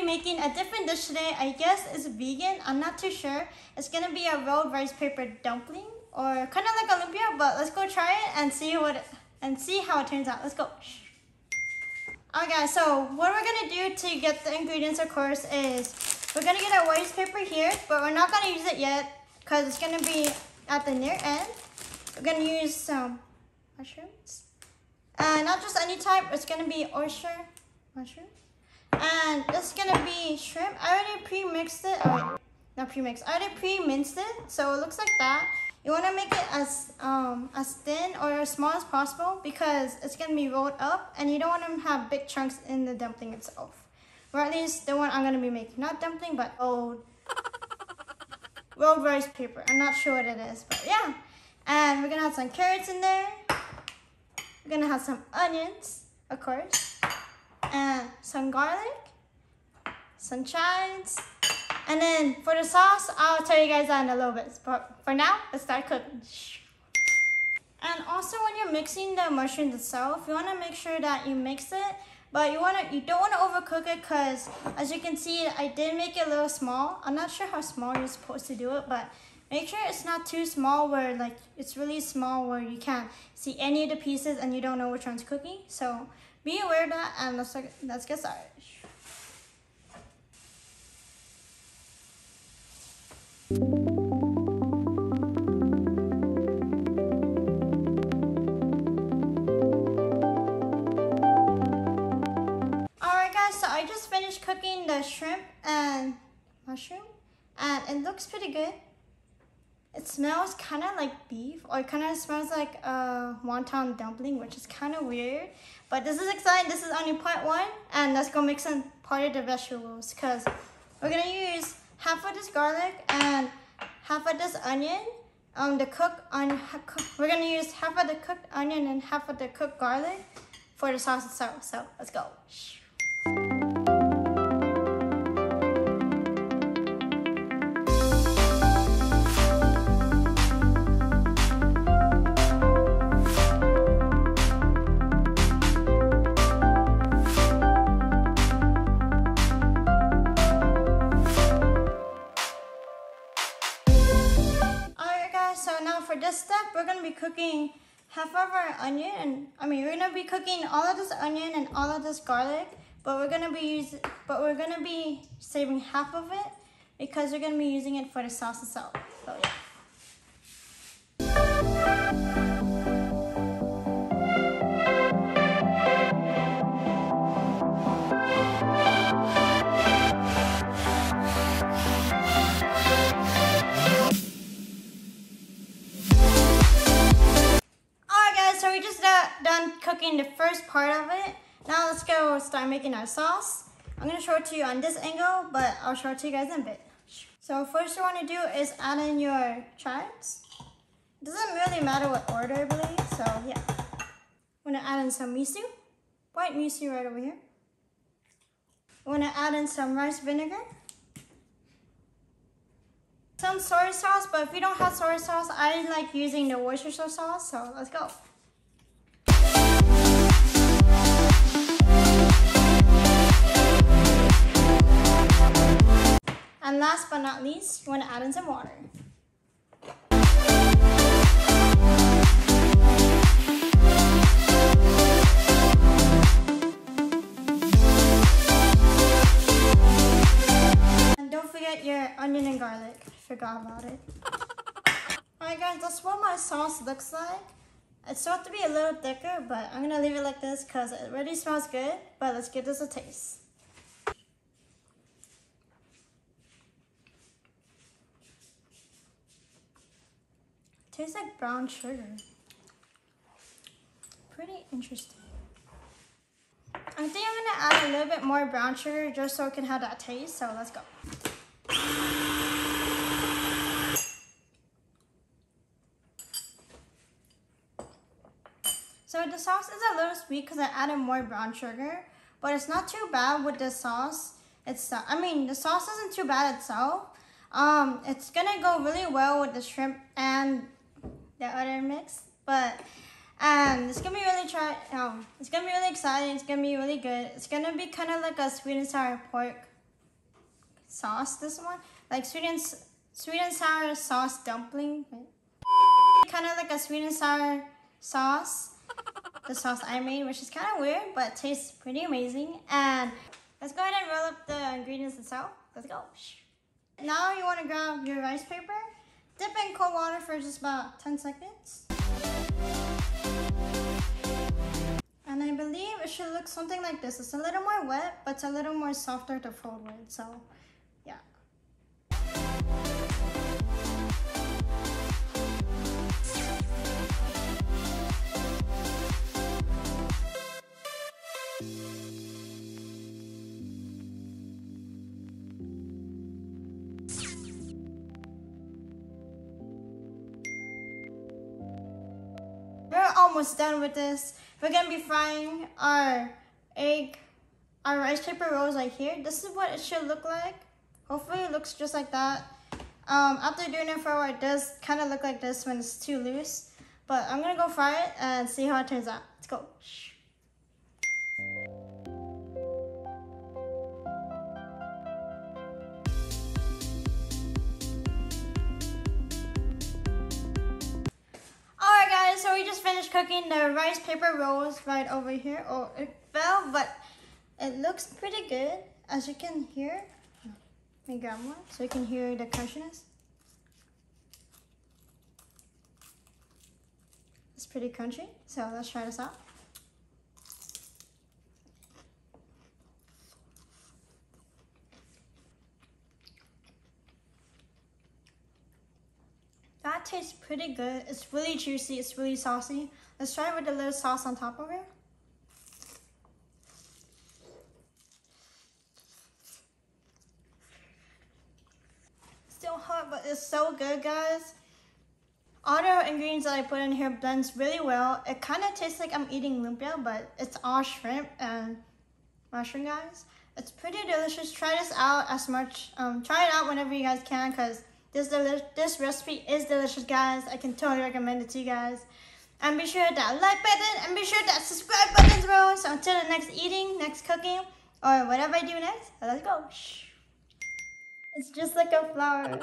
making a different dish today. I guess it's vegan. I'm not too sure. It's gonna be a rolled rice paper dumpling, or kind of like Olympia. But let's go try it and see how it turns out. Let's go. Alright guys, so what we're gonna do to get the ingredients, of course, is we're gonna get our rice paper here, but we're not gonna use it yet because it's gonna be at the near end. We're gonna use some mushrooms, and not just any type. It's gonna be oyster mushroom. And this is gonna be shrimp. I already pre-mixed it. Oh wait, not pre-mixed. I already pre-minced it, so it looks like that. You wanna make it as thin or as small as possible because it's gonna be rolled up, and you don't want to have big chunks in the dumpling itself. Or at least the one I'm gonna be making, not dumpling, but rolled rice paper. I'm not sure what it is, but yeah. And we're gonna have some carrots in there. We're gonna have some onions, of course. And some garlic, some chives, and then for the sauce, I'll tell you guys that in a little bit. But for now, let's start cooking. And also, when you're mixing the mushrooms itself, you want to make sure that you mix it, but you don't want to overcook it because, as you can see, I did make it a little small. I'm not sure how small you're supposed to do it, but make sure it's not too small where like it's really small where you can't see any of the pieces and you don't know which one's cooking. So be aware of that, and let's get started. Alright guys, so I just finished cooking the shrimp and mushroom, and it looks pretty good. It smells kind of like beef, or it kind of smells like a wonton dumpling, which is kind of weird. But this is exciting. This is only part one, and let's go mix in part of the vegetables because we're gonna use half of this garlic and half of this onion. We're gonna use half of the cooked onion and half of the cooked garlic for the sauce itself. So let's go. For this step, we're gonna be cooking half of our onion, and we're gonna be cooking all of this onion and all of this garlic, but we're gonna be saving half of it because we're gonna be using it for the sauce itself. So yeah. Done cooking the first part of it. Now let's go start making our sauce. I'm gonna show it to you on this angle, but I'll show it to you guys in a bit. So first you want to do is add in your chives. It doesn't really matter what order, I believe. So yeah, I'm gonna add in some miso, white miso right over here. I'm gonna add in some rice vinegar, some soy sauce, but if you don't have soy sauce, I like using the Worcestershire sauce. So let's go. And last but not least, you want to add in some water. And don't forget your onion and garlic. I forgot about it. Alright guys, that's what my sauce looks like. It's supposed to be a little thicker, but I'm going to leave it like this because it already smells good. But let's give this a taste. Tastes like brown sugar. Pretty interesting. I think I'm gonna add a little bit more brown sugar just so it can have that taste. So let's go. So the sauce is a little sweet because I added more brown sugar, but it's not too bad with the sauce. The sauce isn't too bad itself. It's gonna go really well with the shrimp and the other mix, but it's gonna be really it's gonna be really exciting. It's gonna be really good. It's gonna be kind of like a sweet and sour pork sauce, this one. Like sweet and sour sauce dumpling. Kind of like a sweet and sour sauce. The sauce I made, which is kind of weird, but tastes pretty amazing. And let's go ahead and roll up the ingredients itself. Let's go. Now you want to grab your rice paper, dip in cold water for just about 10 seconds. And I believe it should look something like this. It's a little more wet, but it's a little more softer to fold with. So, yeah. We're almost done with this. We're gonna be frying our rice paper rolls right here. This is what it should look like. Hopefully it looks just like that. After doing it for a while, it does kind of look like this when it's too loose. But I'm gonna go fry it and see how it turns out. Let's go. So we just finished cooking the rice paper rolls right over here. Oh, it fell, but it looks pretty good. As you can hear, let me grab one so you can hear the crunchiness. It's pretty crunchy, so let's try this out. That tastes pretty good. It's really juicy. It's really saucy. Let's try it with a little sauce on top of it. Still hot, but it's so good, guys. All the ingredients that I put in here blends really well. It kind of tastes like I'm eating lumpia, but it's all shrimp and mushroom, guys. It's pretty delicious. Try this out as much. Try it out whenever you guys can, because this recipe is delicious, guys. I can totally recommend it to you guys. And be sure to hit that like button and be sure that subscribe button as well. So until the next eating, next cooking, or whatever I do next, let's go. It's just like a flower.